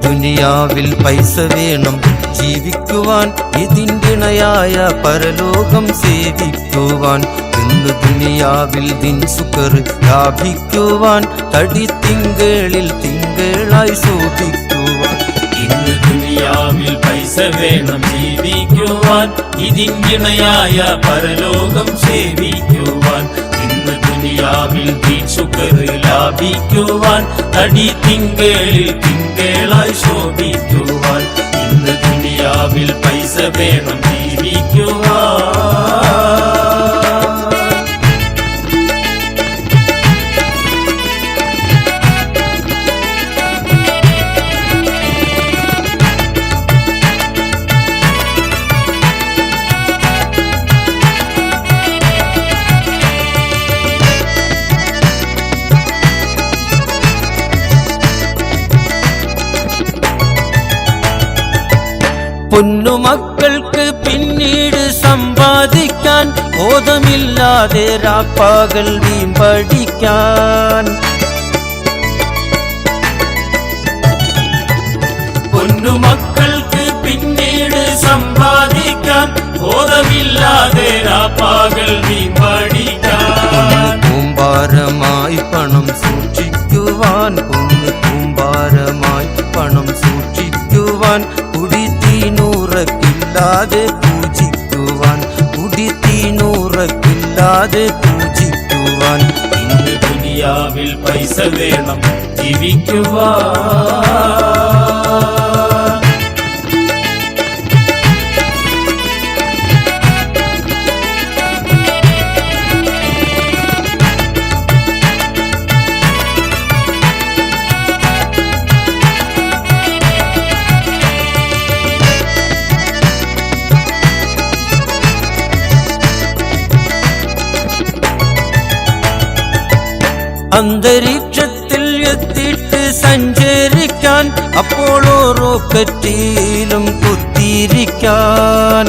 ദുനിയാവിൽ പൈസ വേണം ജീവിക്കുവാൻ, ഇതിൻ്റിണയായ പരലോകം സേവിക്കുവാൻ. ഇന്ന് ദുനിയാവിൽ ദിൻ സുഖർ ലാഭിക്കുവാൻ, തടി തിങ്കളിൽ തിങ്കളായി ശോഭിക്കുവാൻ. ഇന്ന് ദുനിയാവിൽ പൈസ വേണം ജീവിക്കുവാൻ, ഇതിൻ്റിണയായ പരലോകം സേവിക്കുവാൻ. ഇന്ന് ദുനിയാവിൽ ദിൻ സുഖർ ലാഭിക്കുവാൻ, തടി തിങ്കളിൽ തിങ്കളായി ശോഭിക്കുവാൻ. ഇന്ന് ദുനിയാവിൽ പൈസ വേണം ജീവിക്കുവാൻ. പൊന്നുമക്കൾക്ക് പിന്നീട് സമ്പാദിക്കാൻ, ബോധമില്ലാതെ രാപ്പകൽ വീമ്പടിക്കാൻ. പൊന്നുമക്കൾക്ക് പിന്നീട് സമ്പാദിക്കാൻ, ബോധമില്ലാതെ രാപ്പകൽ വീമ്പടിക്കാൻ. കൂമ്പാരമായി പണം സൂക്ഷിക്കുവാൻ, കൂമ്പാരമായി പണം സൂക്ഷിക്കുവാൻ. കുടിത്തീനൂറക്കില്ലാതെ പൂജിക്കുവാൻ, കുടിത്തീനൂറക്കില്ലാതെ പൂജിക്കുവാൻ. ഇന്ന് ദുനിയാവിൽ പൈസ വേണം ജീവിക്കുവാൻ. അന്തരീക്ഷത്തിൽ എത്തിയിട്ട് സഞ്ചരിക്കാൻ, അപ്പോളോ റോക്കറ്റിലും കുത്തിയിരിക്കാൻ.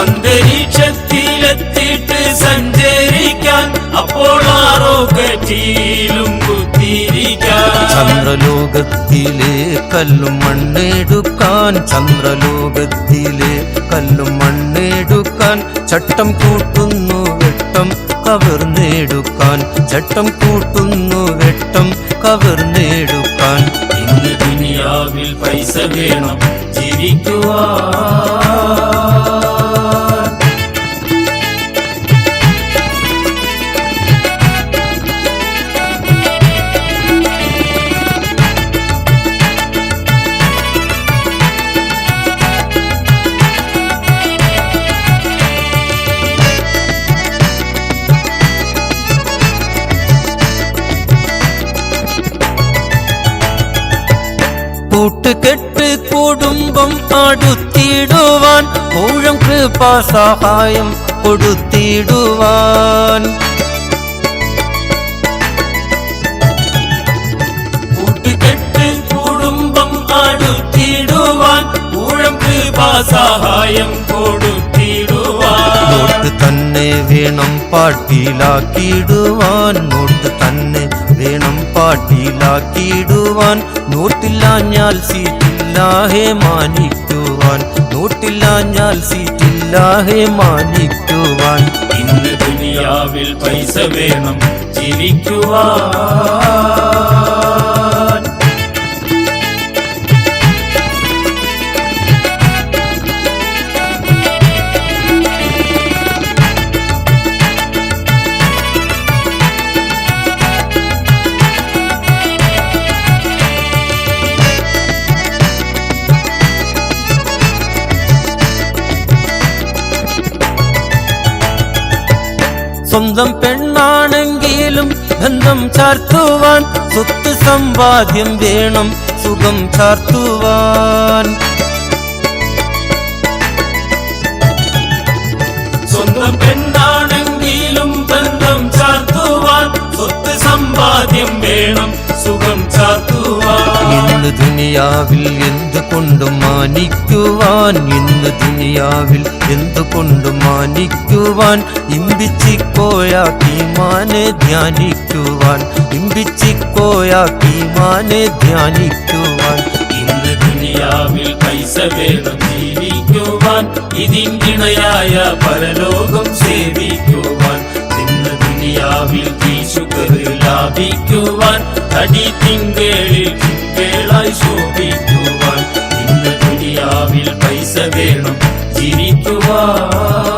അന്തരീക്ഷത്തിലെത്തിയിട്ട് സഞ്ചരിക്കാൻ, അപ്പോളോ റോക്കറ്റിലും കുത്തിയിരിക്കാൻ. ചന്ദ്രലോകത്തിലെ കല്ലും മണ്ണെടുക്കാൻ, ചന്ദ്രലോകത്തിലെ കല്ലും മണ്ണെടുക്കാൻ. ചട്ടം കൂട്ടുന്നു വെട്ടം കവർന്നെടുക്കാൻ, ചട്ടം കൂട്ടുന്നു വെട്ടം കവർന്നെടുക്കാൻ. ഇന്ന് ദുനിയാവിൽ പൈസ വേണം ജീവിക്കുവാൻ. കൂട്ടുകെട്ട് കുടുംബം അടുത്തിടുവാൻ, ഊഴം കൃപാ സഹായം കൊടുത്തിടുവാൻ. കൂട്ടുകെട്ട് കുടുംബം അടുത്തിടുവാൻ, ഊഴം കൃപാ സഹായം കൊടുത്തിടുവാൻ. നോട്ട് തന്നെ വേണം പാട്ടിലാക്കിടുവാൻ, നോട്ട് തന്നെ വേണം പാട്ടിലാക്കിടുവാൻ. നോട്ടില്ലാഞ്ഞാൽ സീറ്റില്ലാഹെ മാനിക്കുവാൻ, നോട്ടില്ലാഞ്ഞാൽ സീറ്റില്ലാഹെ മാനിക്കുവാൻ. ഇന്ന് ദുനിയാവിൽ പൈസ വേണം ജീവിക്കുവാൻ. സ്വന്തം പെണ്ണാണെങ്കിലും ബന്ധം ചാർത്തുവാൻ, സ്വത്ത് സമ്പാദ്യം വേണം സുഖം ചാർത്തുവാൻ. സ്വന്തം പെണ്ണാണെങ്കിലും ബന്ധം ചാർത്തുവാൻ, സ്വത്ത് സമ്പാദ്യം വേണം സുഖം ചാർത്തുവാൻ. ഇന്ന് ഇന്ന് ദുനിയാവിൽ എന്തുകൊണ്ടും മാനിക്കുവാൻ, ഇന്ന് ദുനിയാവിൽ എന്തുകൊണ്ടും മാനിക്കുവാൻ, ഇമ്പിച്ചിക്കോയ ഈമാനെ ധ്യാനിക്കുവാൻ, ഇമ്പിച്ചിക്കോയ ഈമാനെ ധ്യാനിക്കുവാൻ. ഇന്ന് ദുനിയാവിൽ പൈസ വേണം ജീവിക്കുവാൻ, ഇതിനിണയായ പരലോകം സേവിക്കുവാൻ. ഇന്ന് ദുനിയാവിൽ ഈശുക്കർ ലാഭിക്കുവാൻ, തടി തിങ്കളിൽ തിങ്കളായി ശോഭിക്കുവാൻ. ഇന്ന് ദുനിയാവിൽ പൈസ വേണം ജീവിക്കുവാൻ.